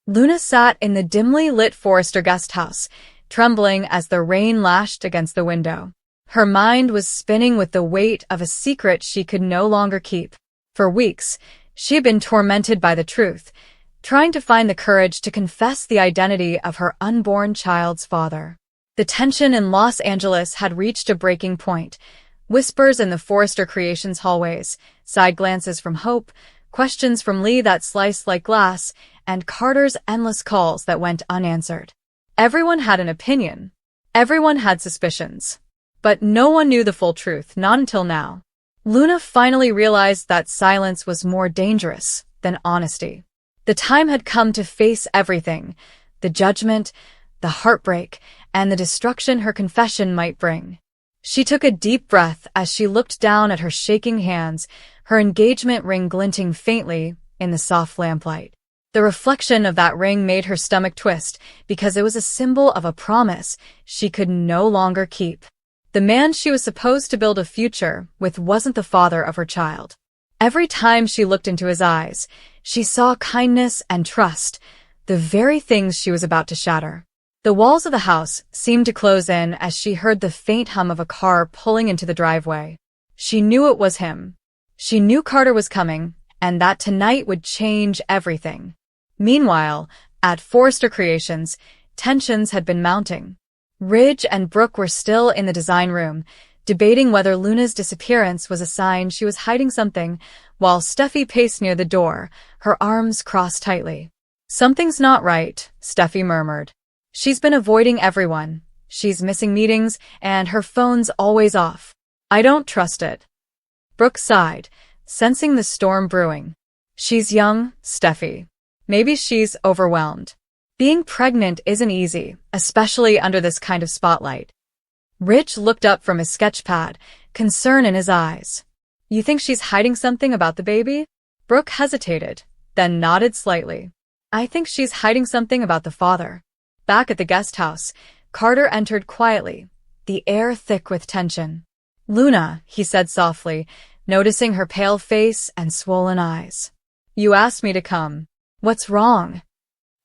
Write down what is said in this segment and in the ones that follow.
Luna sat in the dimly lit Forrester guest house, trembling as the rain lashed against the window. Her mind was spinning with the weight of a secret she could no longer keep. For weeks, she had been tormented by the truth, trying to find the courage to confess the identity of her unborn child's father. The tension in Los Angeles had reached a breaking point. Whispers in the Forrester Creations hallways, side glances from Hope, questions from Lee that sliced like glass, and Carter's endless calls that went unanswered. Everyone had an opinion. Everyone had suspicions. But no one knew the full truth, not until now. Luna finally realized that silence was more dangerous than honesty. The time had come to face everything, the judgment, the heartbreak, and the destruction her confession might bring. She took a deep breath as she looked down at her shaking hands, her engagement ring glinting faintly in the soft lamplight. The reflection of that ring made her stomach twist because it was a symbol of a promise she could no longer keep. The man she was supposed to build a future with wasn't the father of her child. Every time she looked into his eyes, she saw kindness and trust, the very things she was about to shatter. The walls of the house seemed to close in as she heard the faint hum of a car pulling into the driveway. She knew it was him. She knew Carter was coming, and that tonight would change everything. Meanwhile, at Forrester Creations, tensions had been mounting. Ridge and Brooke were still in the design room, debating whether Luna's disappearance was a sign she was hiding something, while Steffi paced near the door, her arms crossed tightly. "Something's not right," Steffi murmured. "She's been avoiding everyone. She's missing meetings, and her phone's always off. I don't trust it." Brooke sighed, sensing the storm brewing. "She's young, Steffi. Maybe she's overwhelmed. Being pregnant isn't easy, especially under this kind of spotlight." Ridge looked up from his sketchpad, concern in his eyes. "You think she's hiding something about the baby?" Brooke hesitated, then nodded slightly. "I think she's hiding something about the father." Back at the guest house, Carter entered quietly, the air thick with tension. "Luna," he said softly, noticing her pale face and swollen eyes. "You asked me to come. What's wrong?"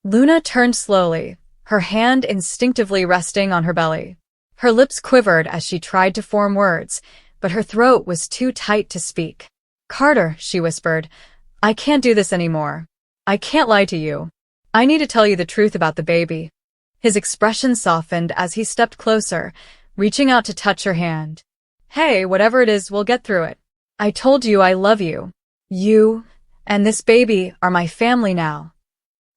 Luna turned slowly, her hand instinctively resting on her belly. Her lips quivered as she tried to form words, but her throat was too tight to speak. "Carter," she whispered, "I can't do this anymore. I can't lie to you. I need to tell you the truth about the baby." His expression softened as he stepped closer, reaching out to touch her hand. "Hey, whatever it is, we'll get through it. I told you I love you. You and this baby are my family now."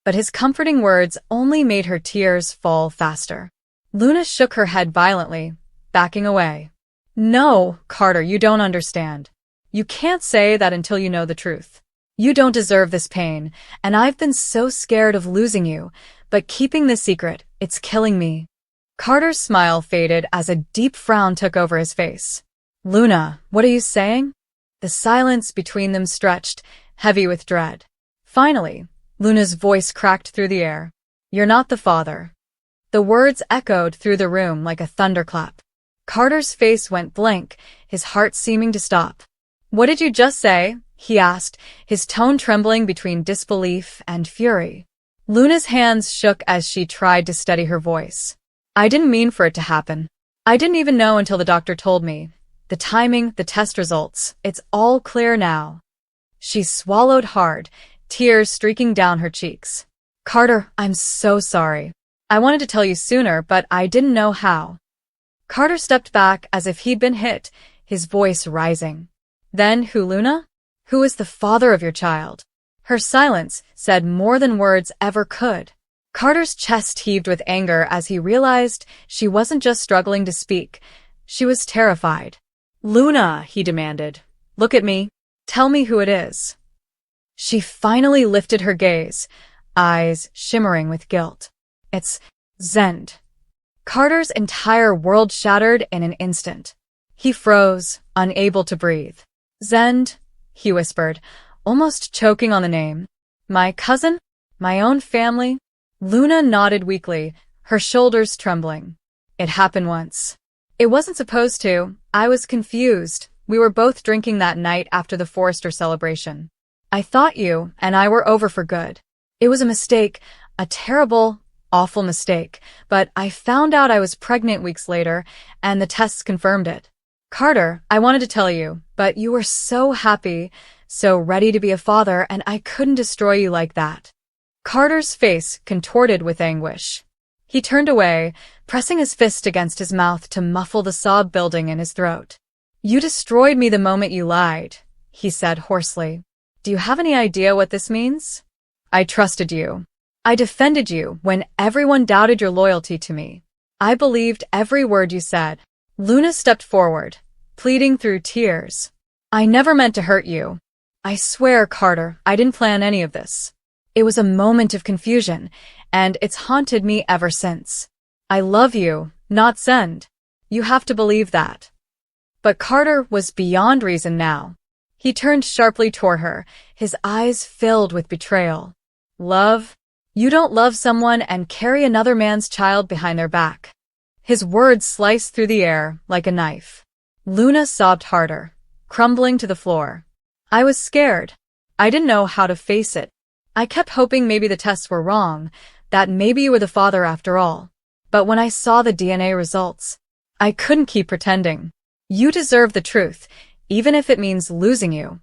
But his comforting words only made her tears fall faster. Luna shook her head violently, backing away. "No, Carter, you don't understand. You can't say that until you know the truth. You don't deserve this pain, and I've been so scared of losing you, but keeping this secret, it's killing me." Carter's smile faded as a deep frown took over his face. "Luna, what are you saying?" The silence between them stretched, heavy with dread. Finally, Luna's voice cracked through the air. "You're not the father." The words echoed through the room like a thunderclap. Carter's face went blank, his heart seeming to stop. "What did you just say?" he asked, his tone trembling between disbelief and fury. Luna's hands shook as she tried to steady her voice. "I didn't mean for it to happen. I didn't even know until the doctor told me. The timing, the test results, it's all clear now." She swallowed hard, tears streaking down her cheeks. "Carter, I'm so sorry. I wanted to tell you sooner, but I didn't know how." Carter stepped back as if he'd been hit, his voice rising. "Then who, Luna? Who is the father of your child?" Her silence said more than words ever could. Carter's chest heaved with anger as he realized she wasn't just struggling to speak, she was terrified. "Luna," he demanded, "look at me. Tell me who it is." She finally lifted her gaze, eyes shimmering with guilt. "It's Zende." Carter's entire world shattered in an instant. He froze, unable to breathe. "Zende," he whispered, almost choking on the name. "My cousin? My own family?" Luna nodded weakly, her shoulders trembling. "It happened once. It wasn't supposed to. I was confused. We were both drinking that night after the Forrester celebration. I thought you and I were over for good. It was a mistake. A terrible, awful mistake, but I found out I was pregnant weeks later, and the tests confirmed it. Carter, I wanted to tell you, but you were so happy, so ready to be a father, and I couldn't destroy you like that. Carter's face contorted with anguish. He turned away, pressing his fist against his mouth to muffle the sob building in his throat. You destroyed me the moment you lied, he said hoarsely. Do you have any idea what this means? I trusted you. I defended you when everyone doubted your loyalty to me. I believed every word you said. Luna stepped forward, pleading through tears. I never meant to hurt you. I swear, Carter, I didn't plan any of this. It was a moment of confusion, and it's haunted me ever since. I love you, not Zende. You have to believe that. But Carter was beyond reason now. He turned sharply toward her, his eyes filled with betrayal. Love? You don't love someone and carry another man's child behind their back. His words sliced through the air like a knife. Luna sobbed harder, crumbling to the floor. I was scared. I didn't know how to face it. I kept hoping maybe the tests were wrong, that maybe you were the father after all. But when I saw the DNA results, I couldn't keep pretending. You deserve the truth, even if it means losing you.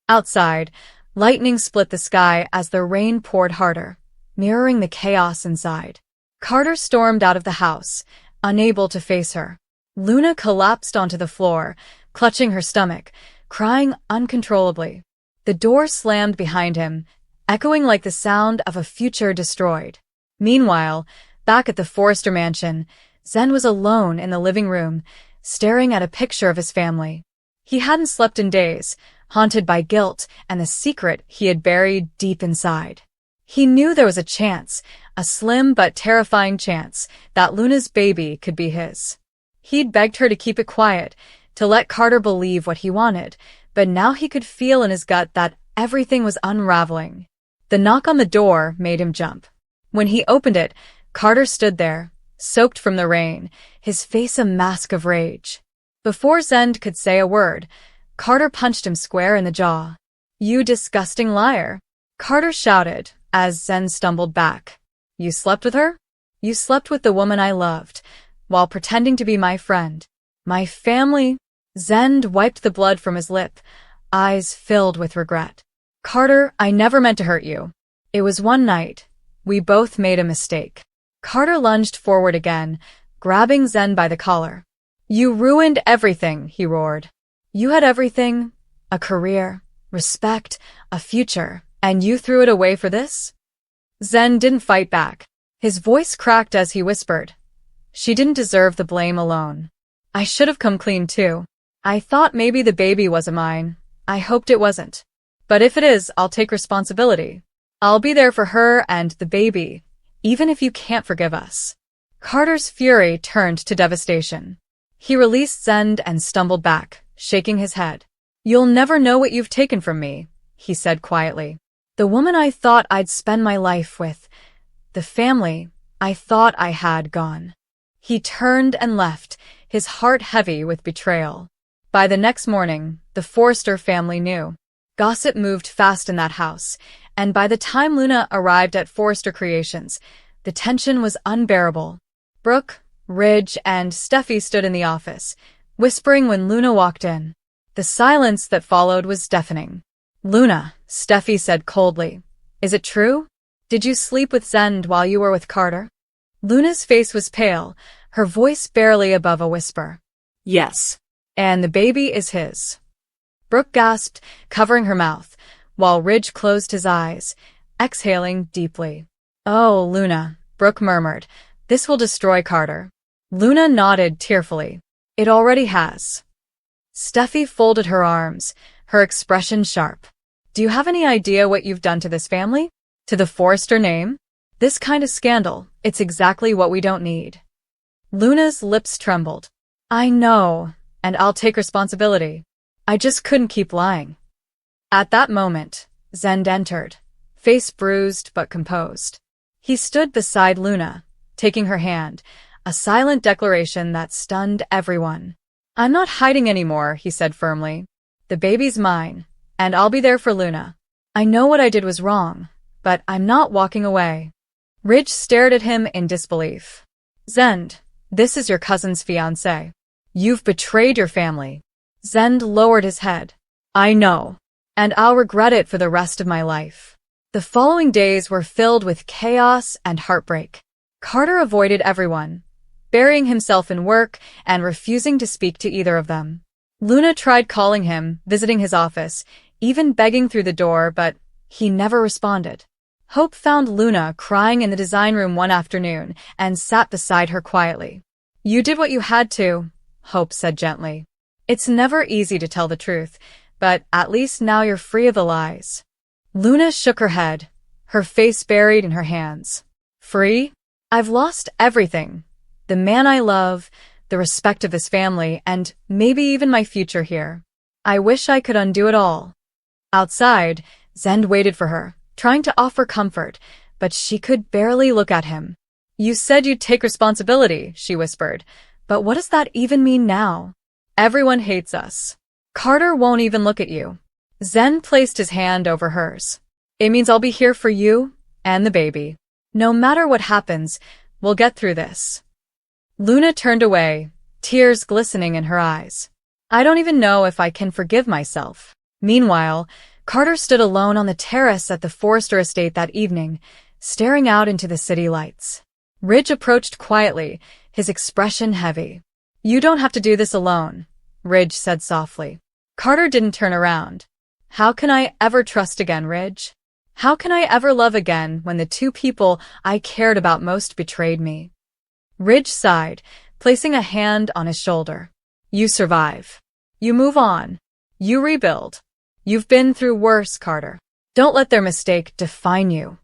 Outside, lightning split the sky as the rain poured harder, mirroring the chaos inside. Carter stormed out of the house, unable to face her. Luna collapsed onto the floor, clutching her stomach, crying uncontrollably. The door slammed behind him, echoing like the sound of a future destroyed. Meanwhile, back at the Forrester mansion, Zende was alone in the living room, staring at a picture of his family. He hadn't slept in days, haunted by guilt and the secret he had buried deep inside. He knew there was a chance, a slim but terrifying chance, that Luna's baby could be his. He'd begged her to keep it quiet, to let Carter believe what he wanted, but now he could feel in his gut that everything was unraveling. The knock on the door made him jump. When he opened it, Carter stood there, soaked from the rain, his face a mask of rage. Before Zende could say a word, Carter punched him square in the jaw. You disgusting liar, Carter shouted as Zende stumbled back. You slept with her? You slept with the woman I loved, while pretending to be my friend. My family? Zende wiped the blood from his lip, eyes filled with regret. Carter, I never meant to hurt you. It was one night. We both made a mistake. Carter lunged forward again, grabbing Zende by the collar. You ruined everything, he roared. You had everything, a career, respect, a future, and you threw it away for this? Zende didn't fight back. His voice cracked as he whispered. She didn't deserve the blame alone. I should have come clean too. I thought maybe the baby wasn't mine. I hoped it wasn't. But if it is, I'll take responsibility. I'll be there for her and the baby, even if you can't forgive us. Carter's fury turned to devastation. He released Zende and stumbled back, shaking his head. You'll never know what you've taken from me, he said quietly. The woman I thought I'd spend my life with, the family I thought I had gone. He turned and left, his heart heavy with betrayal. By the next morning, the Forrester family knew. Gossip moved fast in that house, and by the time Luna arrived at Forrester Creations, the tension was unbearable. Brooke, Ridge, and Steffi stood in the office, whispering when Luna walked in. The silence that followed was deafening. Luna, Steffi said coldly, is it true? Did you sleep with Zende while you were with Carter? Luna's face was pale, her voice barely above a whisper. Yes. And the baby is his. Brooke gasped, covering her mouth, while Ridge closed his eyes, exhaling deeply. Oh, Luna, Brooke murmured, this will destroy Carter. Luna nodded tearfully. It already has. Steffi folded her arms, her expression sharp. Do you have any idea what you've done to this family? To the Forrester name? This kind of scandal, it's exactly what we don't need. Luna's lips trembled. I know, and I'll take responsibility. I just couldn't keep lying. At that moment, Zende entered, face bruised but composed. He stood beside Luna, taking her hand, a silent declaration that stunned everyone. I'm not hiding anymore, he said firmly. The baby's mine, and I'll be there for Luna. I know what I did was wrong, but I'm not walking away. Ridge stared at him in disbelief. Zende, this is your cousin's fiancé. You've betrayed your family. Zende lowered his head. I know. And I'll regret it for the rest of my life. The following days were filled with chaos and heartbreak. Carter avoided everyone, burying himself in work and refusing to speak to either of them. Luna tried calling him, visiting his office, even begging through the door, but he never responded. Hope found Luna crying in the design room one afternoon and sat beside her quietly. You did what you had to, Hope said gently. It's never easy to tell the truth, but at least now you're free of the lies. Luna shook her head, her face buried in her hands. Free? I've lost everything. The man I love, the respect of this family, and maybe even my future here. I wish I could undo it all. Outside, Zende waited for her, trying to offer comfort, but she could barely look at him. You said you'd take responsibility, she whispered, but what does that even mean now? Everyone hates us. Carter won't even look at you. Zende placed his hand over hers. It means I'll be here for you and the baby. No matter what happens, we'll get through this. Luna turned away, tears glistening in her eyes. I don't even know if I can forgive myself. Meanwhile, Carter stood alone on the terrace at the Forrester estate that evening, staring out into the city lights. Ridge approached quietly, his expression heavy. You don't have to do this alone, Ridge said softly. Carter didn't turn around. How can I ever trust again, Ridge? How can I ever love again when the two people I cared about most betrayed me? Ridge sighed, placing a hand on his shoulder. You survive. You move on. You rebuild. You've been through worse, Carter. Don't let their mistake define you.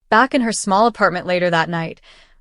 Back in her small apartment later that night,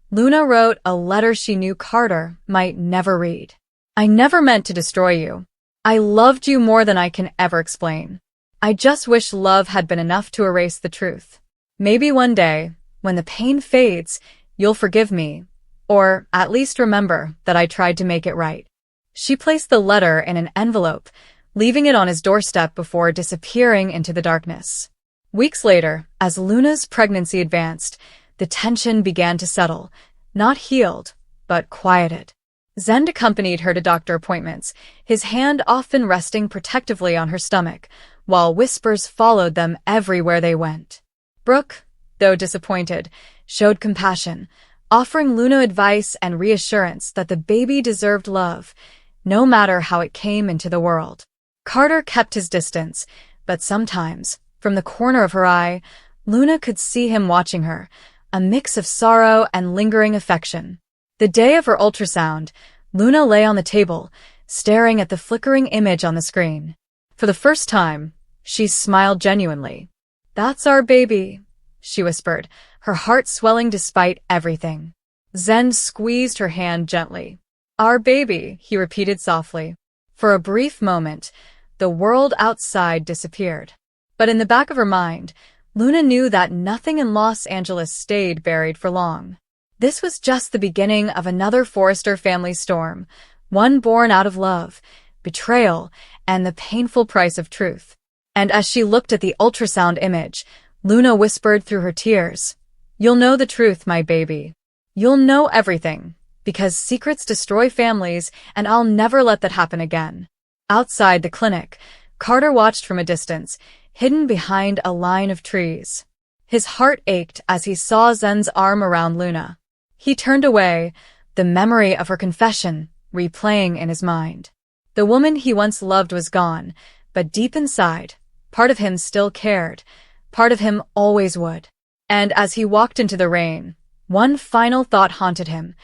Luna wrote a letter she knew Carter might never read. I never meant to destroy you. I loved you more than I can ever explain. I just wish love had been enough to erase the truth. Maybe one day, when the pain fades, you'll forgive me, or at least remember that I tried to make it right. She placed the letter in an envelope, leaving it on his doorstep before disappearing into the darkness. Weeks later, as Luna's pregnancy advanced, the tension began to settle, not healed, but quieted. Zende accompanied her to doctor appointments, his hand often resting protectively on her stomach, while whispers followed them everywhere they went. Brooke, though disappointed, showed compassion, offering Luna advice and reassurance that the baby deserved love, no matter how it came into the world. Carter kept his distance, but sometimes, from the corner of her eye, Luna could see him watching her, a mix of sorrow and lingering affection. The day of her ultrasound, Luna lay on the table, staring at the flickering image on the screen. For the first time, she smiled genuinely. That's our baby, she whispered, her heart swelling despite everything. Zende squeezed her hand gently. Our baby, he repeated softly. For a brief moment, the world outside disappeared. But in the back of her mind, Luna knew that nothing in Los Angeles stayed buried for long. This was just the beginning of another Forrester family storm, one born out of love, betrayal, and the painful price of truth. And as she looked at the ultrasound image, Luna whispered through her tears, You'll know the truth, my baby. You'll know everything, because secrets destroy families, and I'll never let that happen again. Outside the clinic, Carter watched from a distance, hidden behind a line of trees. His heart ached as he saw Zende's arm around Luna. He turned away, the memory of her confession replaying in his mind. The woman he once loved was gone, but deep inside, part of him still cared, part of him always would. And as he walked into the rain, one final thought haunted him.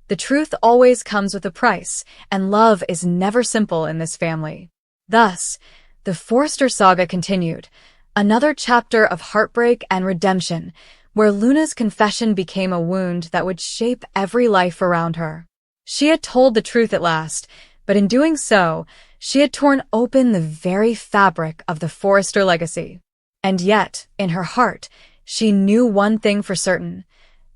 The truth always comes with a price, and love is never simple in this family. Thus, the Forrester saga continued, another chapter of heartbreak and redemption, where Luna's confession became a wound that would shape every life around her. She had told the truth at last, but in doing so, she had torn open the very fabric of the Forrester legacy. And yet, in her heart, she knew one thing for certain.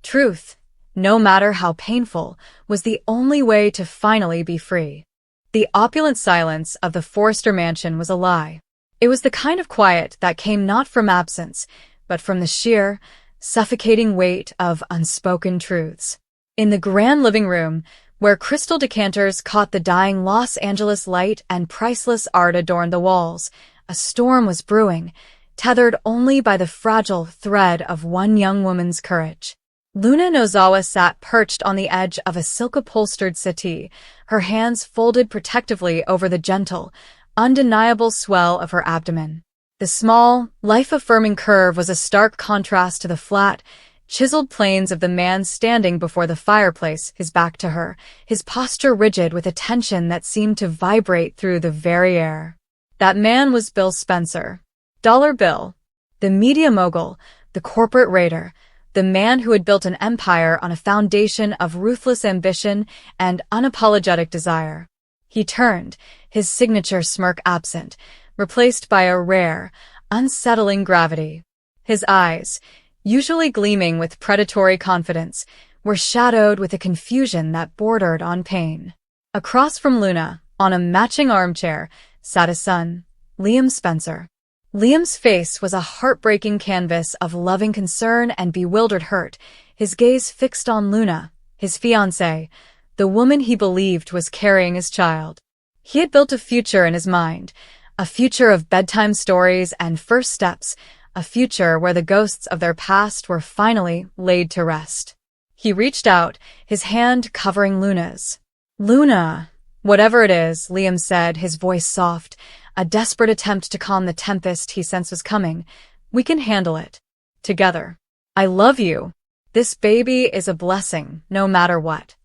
Truth, no matter how painful, was the only way to finally be free. The opulent silence of the Forrester mansion was a lie. It was the kind of quiet that came not from absence, but from the sheer, suffocating weight of unspoken truths. In the grand living room, where crystal decanters caught the dying Los Angeles light and priceless art adorned the walls, a storm was brewing, tethered only by the fragile thread of one young woman's courage. Luna Nozawa sat perched on the edge of a silk-upholstered settee, her hands folded protectively over the gentle, undeniable swell of her abdomen. The small, life-affirming curve was a stark contrast to the flat, chiseled planes of the man standing before the fireplace, his back to her, his posture rigid with a tension that seemed to vibrate through the very air. That man was Bill Spencer. Dollar Bill. The media mogul, the corporate raider, the man who had built an empire on a foundation of ruthless ambition and unapologetic desire. He turned, his signature smirk absent, replaced by a rare, unsettling gravity. His eyes, usually gleaming with predatory confidence, were shadowed with a confusion that bordered on pain. Across from Luna, on a matching armchair, sat his son, Liam Spencer. Liam's face was a heartbreaking canvas of loving concern and bewildered hurt, his gaze fixed on Luna, his fiancée, the woman he believed was carrying his child. He had built a future in his mind, a future of bedtime stories and first steps, a future where the ghosts of their past were finally laid to rest. He reached out, his hand covering Luna's. "Luna, whatever it is," Liam said, his voice soft, a desperate attempt to calm the tempest he sensed was coming. "We can handle it. Together. I love you. This baby is a blessing, no matter what."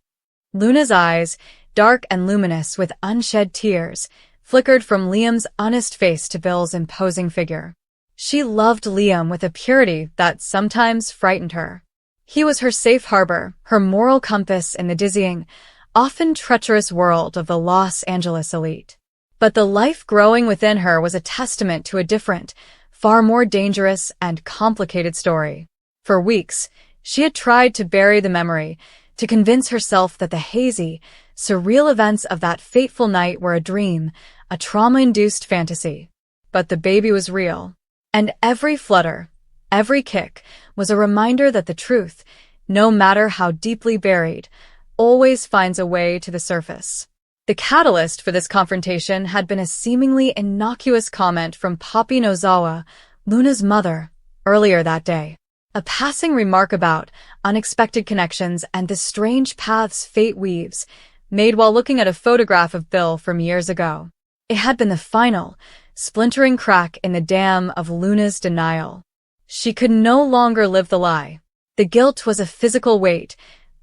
Luna's eyes, dark and luminous with unshed tears, flickered from Liam's honest face to Bill's imposing figure. She loved Liam with a purity that sometimes frightened her. He was her safe harbor, her moral compass in the dizzying, often treacherous world of the Los Angeles elite. But the life growing within her was a testament to a different, far more dangerous and complicated story. For weeks, she had tried to bury the memory, to convince herself that the hazy, surreal events of that fateful night were a dream, a trauma-induced fantasy. But the baby was real. And every flutter, every kick, was a reminder that the truth, no matter how deeply buried, always finds a way to the surface. The catalyst for this confrontation had been a seemingly innocuous comment from Poppy Nozawa, Luna's mother, earlier that day. A passing remark about unexpected connections and the strange paths fate weaves, made while looking at a photograph of Bill from years ago. It had been the final, splintering crack in the dam of Luna's denial. She could no longer live the lie. The guilt was a physical weight,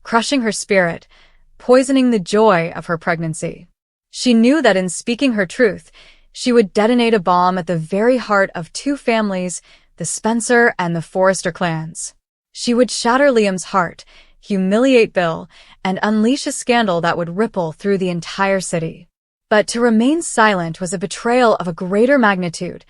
crushing her spirit, poisoning the joy of her pregnancy. She knew that in speaking her truth, she would detonate a bomb at the very heart of two families, the Spencer and the Forrester clans. She would shatter Liam's heart, humiliate Bill, and unleash a scandal that would ripple through the entire city. But to remain silent was a betrayal of a greater magnitude,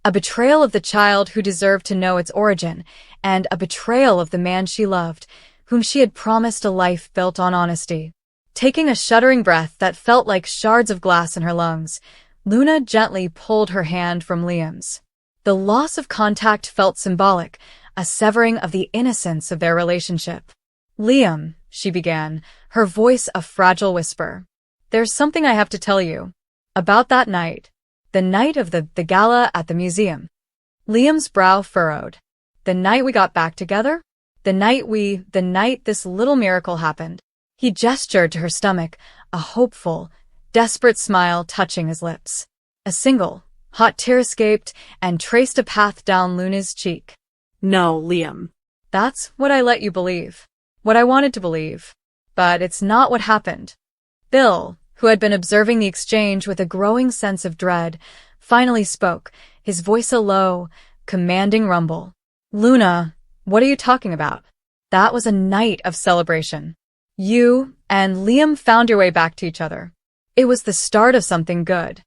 a betrayal of the child who deserved to know its origin, and a betrayal of the man she loved, whom she had promised a life built on honesty. Taking a shuddering breath that felt like shards of glass in her lungs, Luna gently pulled her hand from Liam's. The loss of contact felt symbolic, a severing of the innocence of their relationship. "Liam," she began, her voice a fragile whisper. "There's something I have to tell you. About that night. The night of the gala at the museum." Liam's brow furrowed. "The night we got back together? The night this little miracle happened." He gestured to her stomach, a hopeful, desperate smile touching his lips. A single, hot tear escaped and traced a path down Luna's cheek. "No, Liam." "That's what I let you believe. What I wanted to believe. But it's not what happened." Bill, who had been observing the exchange with a growing sense of dread, finally spoke, his voice a low, commanding rumble. "Luna, what are you talking about? That was a night of celebration. You and Liam found your way back to each other. It was the start of something good."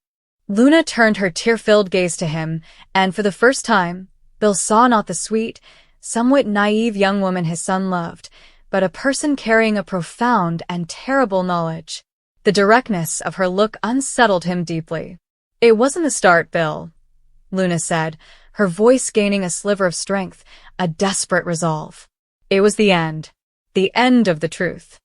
Luna turned her tear-filled gaze to him, and for the first time, Bill saw not the sweet, somewhat naive young woman his son loved, but a person carrying a profound and terrible knowledge. The directness of her look unsettled him deeply. "It wasn't the start, Bill," Luna said, her voice gaining a sliver of strength, a desperate resolve. It was the end. The end of the truth.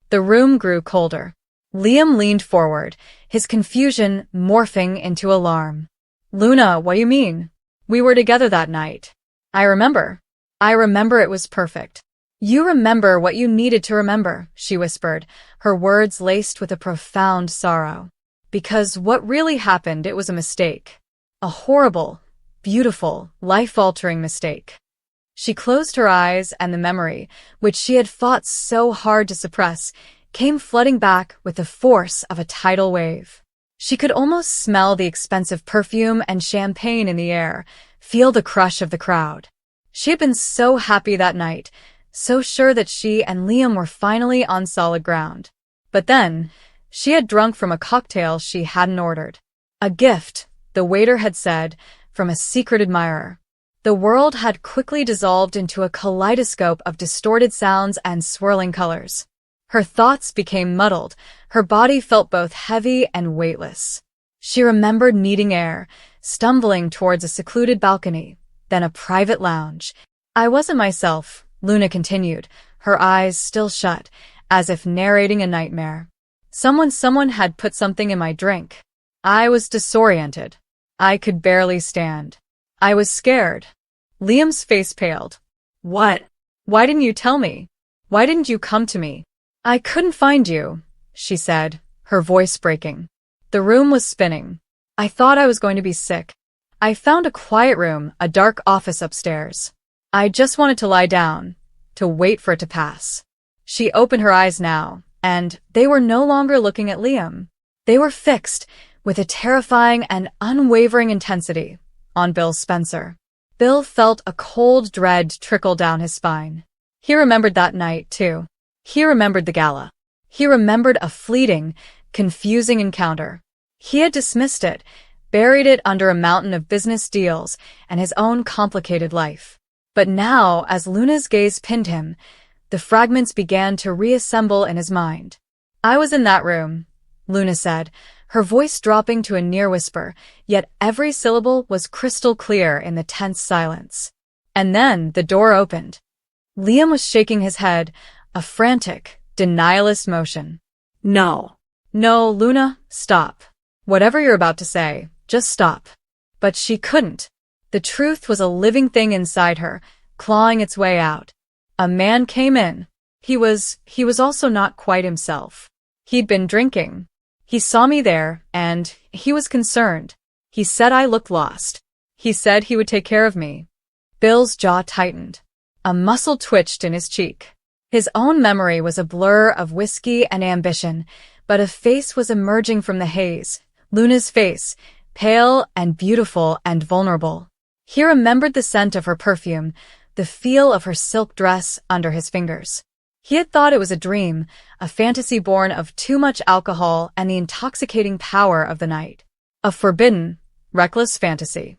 The room grew colder. Liam leaned forward, his confusion morphing into alarm. Luna, what do you mean? We were together that night. I remember. I remember it was perfect. You remember what you needed to remember, she whispered, her words laced with a profound sorrow. Because what really happened, it was a mistake. A horrible, beautiful, life-altering mistake. She closed her eyes, and the memory, which she had fought so hard to suppress, came flooding back with the force of a tidal wave. She could almost smell the expensive perfume and champagne in the air, feel the crush of the crowd. She had been so happy that night, so sure that she and Liam were finally on solid ground. But then, she had drunk from a cocktail she hadn't ordered. A gift, the waiter had said, from a secret admirer. The world had quickly dissolved into a kaleidoscope of distorted sounds and swirling colors. Her thoughts became muddled, her body felt both heavy and weightless. She remembered needing air, stumbling towards a secluded balcony, then a private lounge. I wasn't myself, Luna continued, her eyes still shut, as if narrating a nightmare. Someone had put something in my drink. I was disoriented. I could barely stand. I was scared. Liam's face paled. What? Why didn't you tell me? Why didn't you come to me? I couldn't find you, she said, her voice breaking. The room was spinning. I thought I was going to be sick. I found a quiet room, a dark office upstairs. I just wanted to lie down, to wait for it to pass. She opened her eyes now, and they were no longer looking at Liam. They were fixed, with a terrifying and unwavering intensity, on Bill Spencer. Bill felt a cold dread trickle down his spine. He remembered that night, too. He remembered the gala. He remembered a fleeting, confusing encounter. He had dismissed it, buried it under a mountain of business deals and his own complicated life. But now, as Luna's gaze pinned him, the fragments began to reassemble in his mind. I was in that room, Luna said, her voice dropping to a near whisper, yet every syllable was crystal clear in the tense silence. And then the door opened. Liam was shaking his head, a frantic, denialist motion. No. No, Luna, stop. Whatever you're about to say, just stop. But she couldn't. The truth was a living thing inside her, clawing its way out. A man came in. He was also not quite himself. He'd been drinking. He saw me there, and he was concerned. He said I looked lost. He said he would take care of me. Bill's jaw tightened. A muscle twitched in his cheek. His own memory was a blur of whiskey and ambition, but a face was emerging from the haze. Luna's face, pale and beautiful and vulnerable. He remembered the scent of her perfume, the feel of her silk dress under his fingers. He had thought it was a dream, a fantasy born of too much alcohol and the intoxicating power of the night. A forbidden, reckless fantasy.